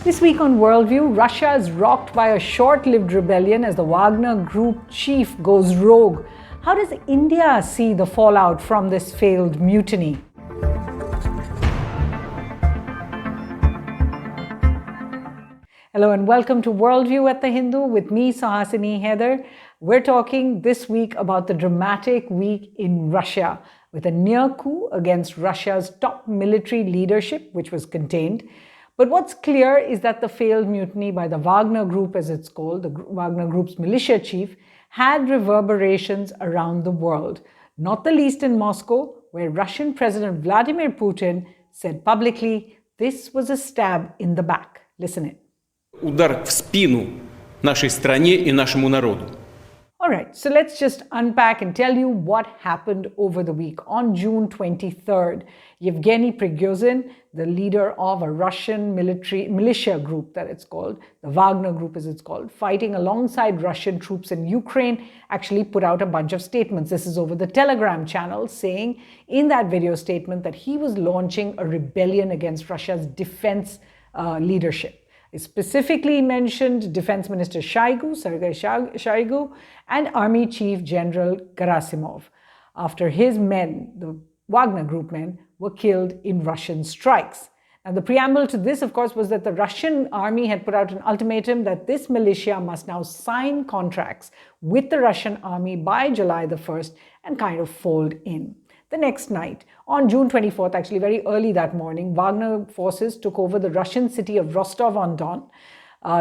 This week on Worldview, Russia is rocked by a short-lived rebellion as the Wagner Group chief goes rogue. How does India see the fallout from this failed mutiny? Hello and welcome to Worldview at the Hindu with me, Suhasini Haidar. We're talking this week about the dramatic week in Russia with a near coup against Russia's top military leadership, which was contained. But what's clear is that the failed mutiny by the Wagner Group, as it's called, the Wagner Group's militia chief, had reverberations around the world, not the least in Moscow, where Russian President Vladimir Putin said publicly this was a stab in the back. Listen in. Удар в спину нашей стране и нашему народу. All right, so let's just unpack and tell you what happened over the week. On June 23rd, Yevgeny Prigozhin, the leader of a Russian militia group that it's called, the Wagner Group as it's called, fighting alongside Russian troops in Ukraine, actually put out a bunch of statements. This is over the Telegram channel, saying in that video statement that he was launching a rebellion against Russia's defense leadership. It specifically mentioned Defense Minister Sergei Shoigu, and Army Chief General Gerasimov, after his men, the Wagner Group men, were killed in Russian strikes. Now, the preamble to this, of course, was that the Russian army had put out an ultimatum that this militia must now sign contracts with the Russian army by July the 1st and kind of fold in. The next night, on June 24th, actually very early that morning, Wagner forces took over the Russian city of Rostov-on-Don,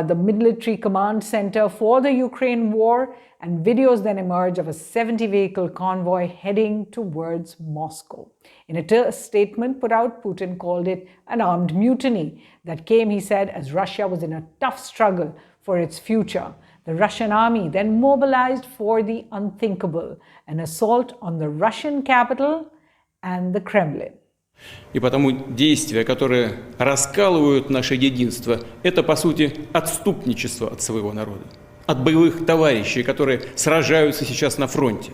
the military command center for the Ukraine war, and videos then emerge of a 70-vehicle convoy heading towards Moscow. In a statement put out, Putin called it an armed mutiny that came, he said, as Russia was in a tough struggle for its future. The Russian army then mobilized for the unthinkable, an assault on the Russian capital and the Kremlin. И потому действия, которые раскалывают наше единство, это, по сути, отступничество от своего народа, от боевых товарищей, которые сражаются сейчас на фронте.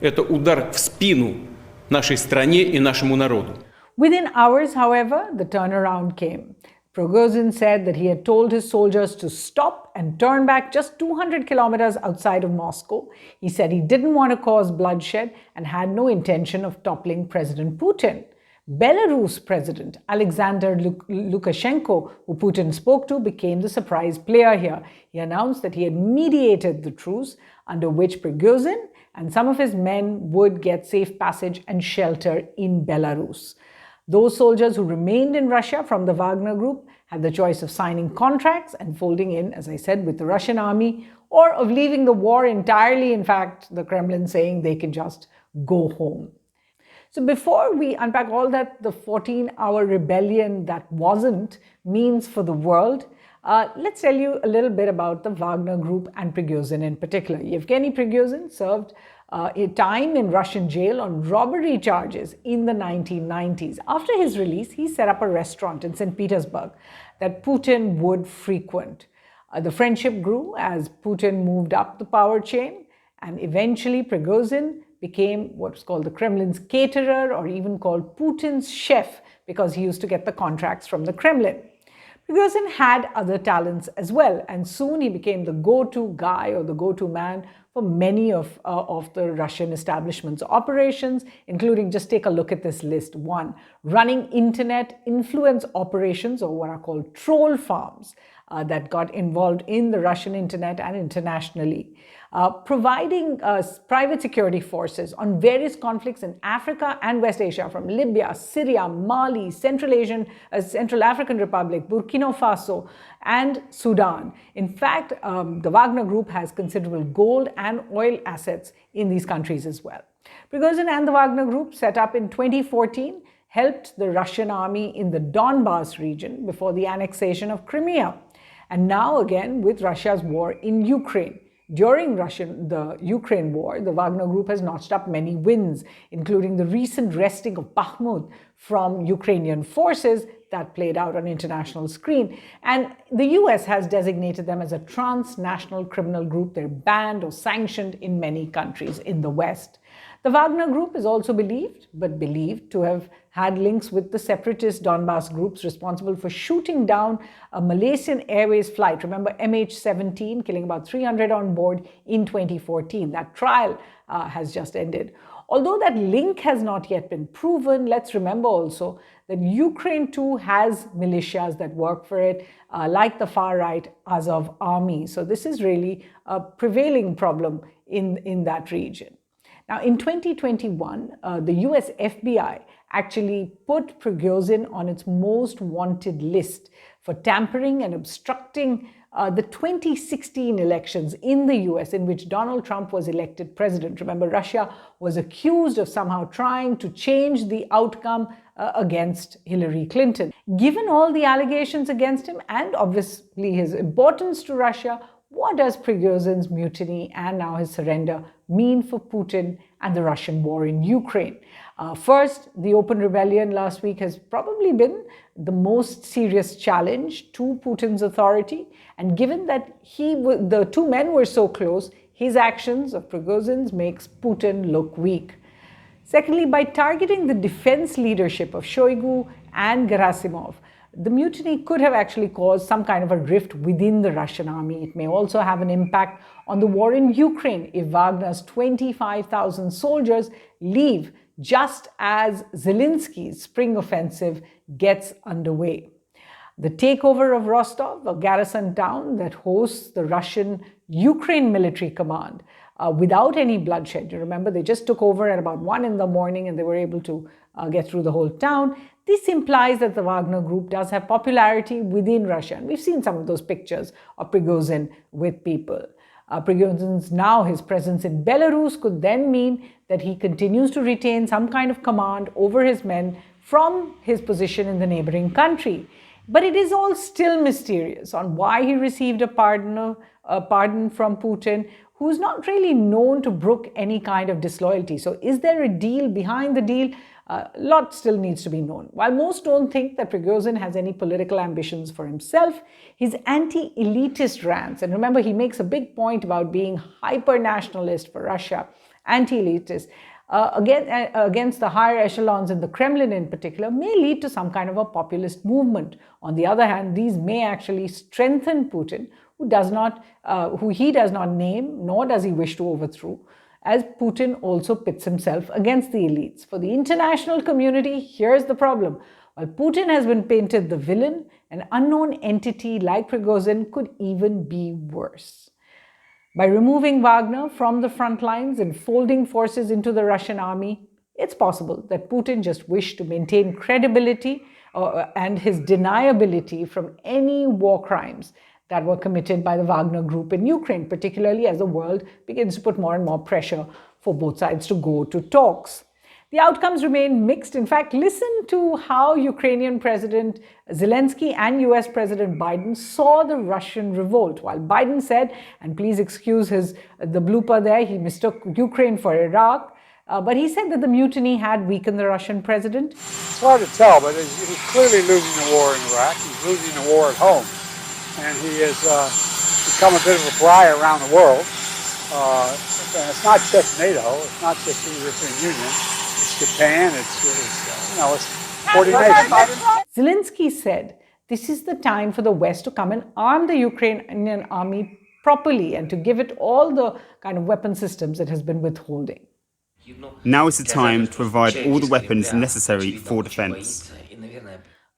Это удар в спину нашей стране и нашему народу. Within hours, however, the turnaround came. Prigozhin said that he had told his soldiers to stop and turn back just 200 kilometers outside of Moscow. He said he didn't want to cause bloodshed and had no intention of toppling President Putin. Belarus President Alexander Lukashenko, who Putin spoke to, became the surprise player here. He announced that he had mediated the truce under which Prigozhin and some of his men would get safe passage and shelter in Belarus. Those soldiers who remained in Russia from the Wagner Group had the choice of signing contracts and folding in, as I said, with the Russian army, or of leaving the war entirely. In fact, the Kremlin saying they can just go home. So before we unpack all that the 14-hour rebellion that wasn't means for the world, let's tell you a little bit about the Wagner Group and Prigozhin in particular. Yevgeny Prigozhin served a time in Russian jail on robbery charges in the 1990s. After his release, he set up a restaurant in St. Petersburg that Putin would frequent. The friendship grew as Putin moved up the power chain, and eventually Prigozhin became what's called the Kremlin's caterer, or even called Putin's chef, because he used to get the contracts from the Kremlin. Prigozhin had other talents as well, and soon he became the go-to guy or the go-to man for many of the Russian establishment's operations, including, just take a look at this list. 1, running internet influence operations, or what are called troll farms, that got involved in the Russian internet and internationally. Providing private security forces on various conflicts in Africa and West Asia, from Libya, Syria, Mali, Central African Republic, Burkina Faso, and Sudan. In fact, the Wagner Group has considerable gold and oil assets in these countries as well. Prigozhin and the Wagner Group, set up in 2014, helped the Russian army in the Donbas region before the annexation of Crimea. And now again with Russia's war in Ukraine. During the Ukraine war, the Wagner Group has notched up many wins, including the recent wresting of Bakhmut from Ukrainian forces that played out on international screen. And the US has designated them as a transnational criminal group. They're banned or sanctioned in many countries in the West. The Wagner Group is also believed to have had links with the separatist Donbass groups responsible for shooting down a Malaysian Airways flight. Remember MH17, killing about 300 on board in 2014. That trial has just ended. Although that link has not yet been proven, let's remember also that Ukraine too has militias that work for it, like the far-right Azov army. So this is really a prevailing problem in that region. Now, in 2021, the US FBI actually put Prigozhin on its most wanted list for tampering and obstructing the 2016 elections in the US, in which Donald Trump was elected president. Remember, Russia was accused of somehow trying to change the outcome against Hillary Clinton. Given all the allegations against him and obviously his importance to Russia, what does Prigozhin's mutiny and now his surrender mean for Putin and the Russian war in Ukraine? First, the open rebellion last week has probably been the most serious challenge to Putin's authority. And given that the two men were so close, his actions of Prigozhin's makes Putin look weak. Secondly, by targeting the defense leadership of Shoigu and Gerasimov, the mutiny could have actually caused some kind of a rift within the Russian army. It may also have an impact on the war in Ukraine if Wagner's 25,000 soldiers leave just as Zelensky's spring offensive gets underway. The takeover of Rostov, a garrison town that hosts the Russian-Ukraine military command, without any bloodshed. You remember, they just took over at about 1 in the morning and they were able to get through the whole town. This implies that the Wagner Group does have popularity within Russia. And we've seen some of those pictures of Prigozhin with people. His presence in Belarus could then mean that he continues to retain some kind of command over his men from his position in the neighboring country. But it is all still mysterious on why he received a pardon from Putin, who is not really known to brook any kind of disloyalty. So is there a deal behind the deal? A lot still needs to be known. While most don't think that Prigozhin has any political ambitions for himself, his anti-elitist rants, and remember he makes a big point about being hyper-nationalist for Russia, anti-elitist, against the higher echelons in the Kremlin in particular, may lead to some kind of a populist movement. On the other hand, these may actually strengthen Putin, who he does not name, nor does he wish to overthrow, as Putin also pits himself against the elites. For the international community, here's the problem. While Putin has been painted the villain, an unknown entity like Prigozhin could even be worse. By removing Wagner from the front lines and folding forces into the Russian army, it's possible that Putin just wished to maintain credibility and his deniability from any war crimes that were committed by the Wagner Group in Ukraine, particularly as the world begins to put more and more pressure for both sides to go to talks. The outcomes remain mixed. In fact, listen to how Ukrainian President Zelensky and US President Biden saw the Russian revolt. While Biden said, and please excuse the blooper there, he mistook Ukraine for Iraq, but he said that the mutiny had weakened the Russian president. It's hard to tell, but he's clearly losing the war in Iraq. He's losing the war at home. And he has become a bit of a pariah around the world. And it's not just NATO, it's not just the European Union, it's Japan, it's 40 nations. Zelensky said, this is the time for the West to come and arm the Ukrainian army properly and to give it all the kind of weapon systems it has been withholding. Now is the time to provide all the weapons necessary for defense.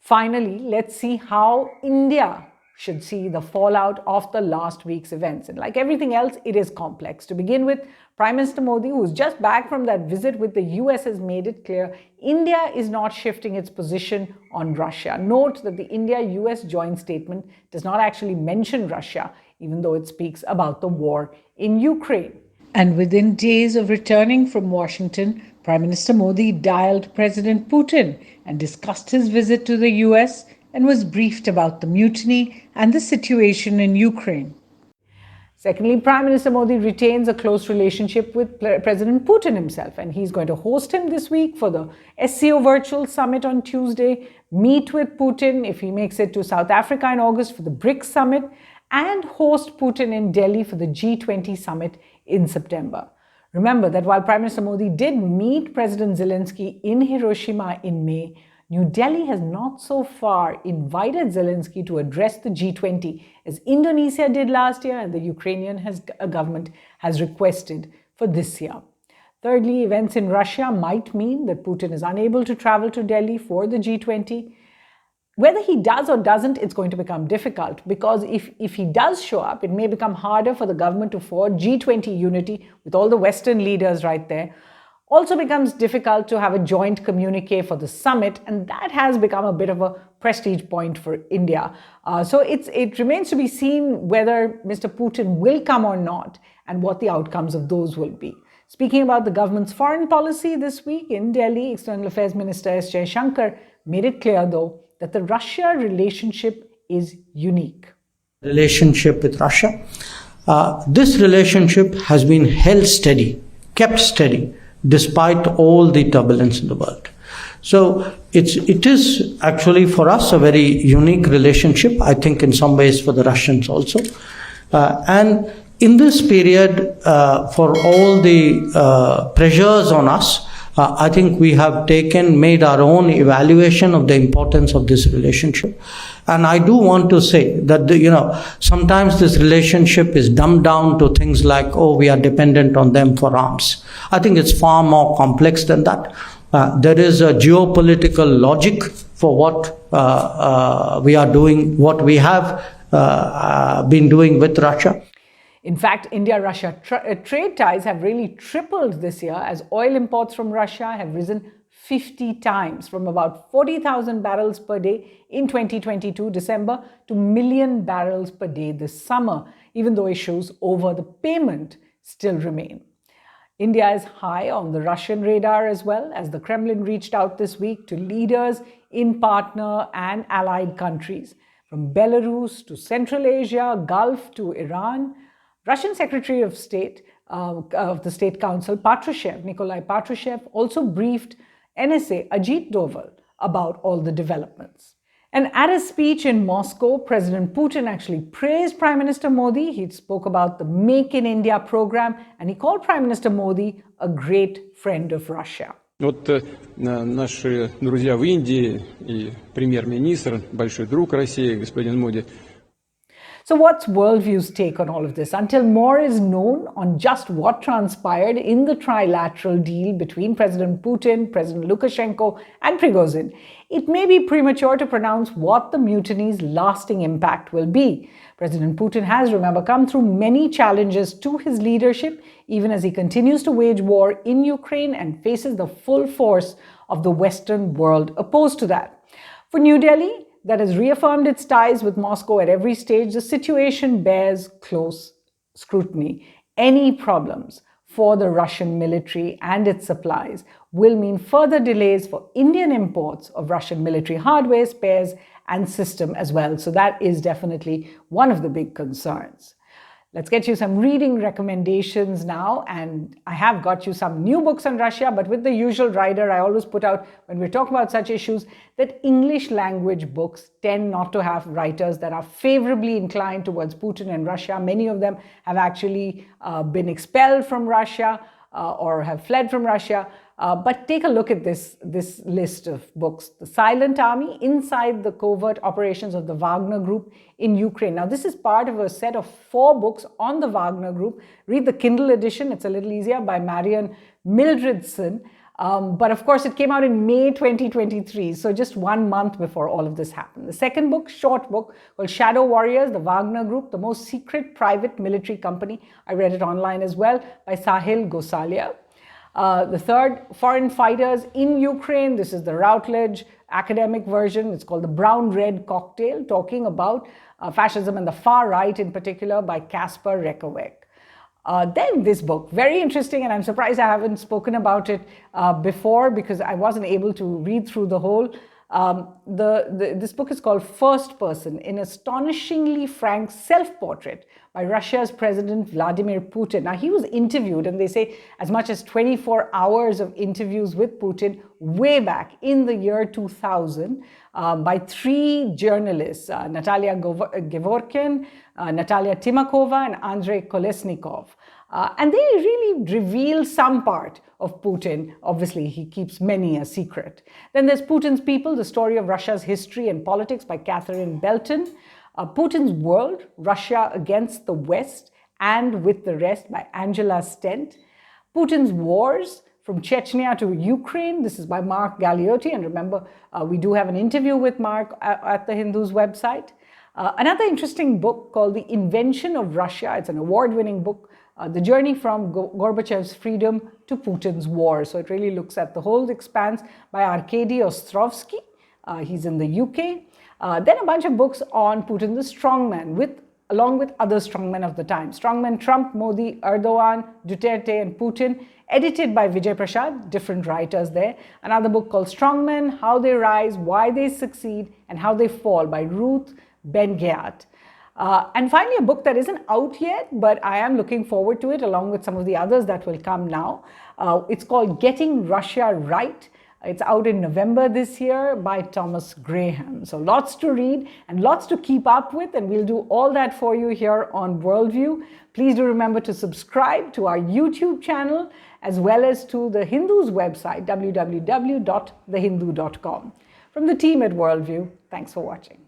Finally, let's see how India should see the fallout of the last week's events. And like everything else, it is complex. To begin with, Prime Minister Modi, who's just back from that visit with the US, has made it clear India is not shifting its position on Russia. Note that the India-US joint statement does not actually mention Russia, even though it speaks about the war in Ukraine. And within days of returning from Washington, Prime Minister Modi dialed President Putin and discussed his visit to the US and was briefed about the mutiny and the situation in Ukraine. Secondly, Prime Minister Modi retains a close relationship with President Putin himself, and he's going to host him this week for the SCO Virtual Summit on Tuesday, meet with Putin if he makes it to South Africa in August for the BRICS Summit, and host Putin in Delhi for the G20 Summit in September. Remember that while Prime Minister Modi did meet President Zelensky in Hiroshima in May, New Delhi has not so far invited Zelensky to address the G20 as Indonesia did last year and the Ukrainian government has requested for this year. Thirdly, events in Russia might mean that Putin is unable to travel to Delhi for the G20. Whether he does or doesn't, it's going to become difficult because if he does show up, it may become harder for the government to forge G20 unity with all the Western leaders right there. Also becomes difficult to have a joint communique for the summit, and that has become a bit of a prestige point for India. So it remains to be seen whether Mr. Putin will come or not and what the outcomes of those will be. Speaking about the government's foreign policy this week in Delhi, External Affairs Minister S. Jaishankar made it clear, though, that the Russia relationship is unique. Relationship with Russia. This relationship has been held steady, kept steady, despite all the turbulence in the world. So it is actually for us a very unique relationship, I think in some ways for the Russians also. And in this period, for all the pressures on us, I think we have made our own evaluation of the importance of this relationship. And I do want to say that, sometimes this relationship is dumbed down to things like, oh, we are dependent on them for arms. I think it's far more complex than that. There is a geopolitical logic for what we are doing, what we have been doing with Russia. In fact, India-Russia trade ties have really tripled this year as oil imports from Russia have risen 50 times from about 40,000 barrels per day in 2022 December to million barrels per day this summer, even though issues over the payment still remain. India is high on the Russian radar as well, as the Kremlin reached out this week to leaders in partner and allied countries, from Belarus to Central Asia, Gulf to Iran. Russian Secretary of State of the State Council, Nikolai Patrushev, also briefed NSA Ajit Doval about all the developments. And at a speech in Moscow, President Putin actually praised Prime Minister Modi. He spoke about the Make in India program, and he called Prime Minister Modi a great friend of Russia. Вот наши друзья в Индии и премьер-министр, большой друг России, господин Моди. So what's Worldview's take on all of this? Until more is known on just what transpired in the trilateral deal between President Putin, President Lukashenko, and Prigozhin, it may be premature to pronounce what the mutiny's lasting impact will be. President Putin has, remember, come through many challenges to his leadership, even as he continues to wage war in Ukraine and faces the full force of the Western world opposed to that. For New Delhi, that has reaffirmed its ties with Moscow at every stage, the situation bears close scrutiny. Any problems for the Russian military and its supplies will mean further delays for Indian imports of Russian military hardware, spares, and system as well. So that is definitely one of the big concerns. Let's get you some reading recommendations now. And I have got you some new books on Russia, but with the usual rider, I always put out, when we're talking about such issues, that English language books tend not to have writers that are favorably inclined towards Putin and Russia. Many of them have actually been expelled from Russia or have fled from Russia. But take a look at this list of books. The Silent Army, Inside the Covert Operations of the Wagner Group in Ukraine. Now, this is part of a set of 4 books on the Wagner Group. Read the Kindle edition. It's a little easier, by Marian Mildredson. But of course, it came out in May 2023, so just 1 month before all of this happened. The second book, short book, called Shadow Warriors, the Wagner Group, the most secret private military company. I read it online as well, by Sahil Gosalia. The third, Foreign Fighters in Ukraine. This is the Routledge academic version. It's called The Brown-Red Cocktail, talking about fascism and the far right in particular, by Kasper Rekowek. Then this book, very interesting, and I'm surprised I haven't spoken about it before because I wasn't able to read through the whole. This book is called First Person, an astonishingly frank self-portrait by Russia's President Vladimir Putin. Now, he was interviewed, and they say as much as 24 hours of interviews with Putin way back in the year 2000 by 3 journalists, Natalia Gevorkin, Natalia Timakova, and Andrei Kolesnikov. And they really reveal some part of Putin. Obviously, he keeps many a secret. Then there's Putin's People, the story of Russia's history and politics by Catherine Belton. Putin's World, Russia Against the West and with the Rest by Angela Stent. Putin's Wars, from Chechnya to Ukraine. This is by Mark Galeotti. And remember, we do have an interview with Mark at the Hindu's website. Another interesting book called The Invention of Russia. It's an award-winning book. The journey from Gorbachev's freedom to Putin's war. So it really looks at the whole expanse by Arkady Ostrovsky. He's in the UK. Then a bunch of books on Putin the strongman, along with other strongmen of the time. Strongmen Trump, Modi, Erdogan, Duterte, and Putin, edited by Vijay Prashad, different writers there. Another book called Strongmen, How They Rise, Why They Succeed, and How They Fall by Ruth Ben-Gayat. And finally, a book that isn't out yet, but I am looking forward to it, along with some of the others that will come now. It's called Getting Russia Right. It's out in November this year by Thomas Graham. So lots to read and lots to keep up with, and we'll do all that for you here on Worldview. Please do remember to subscribe to our YouTube channel as well as to the Hindu's website, www.thehindu.com. From the team at Worldview, thanks for watching.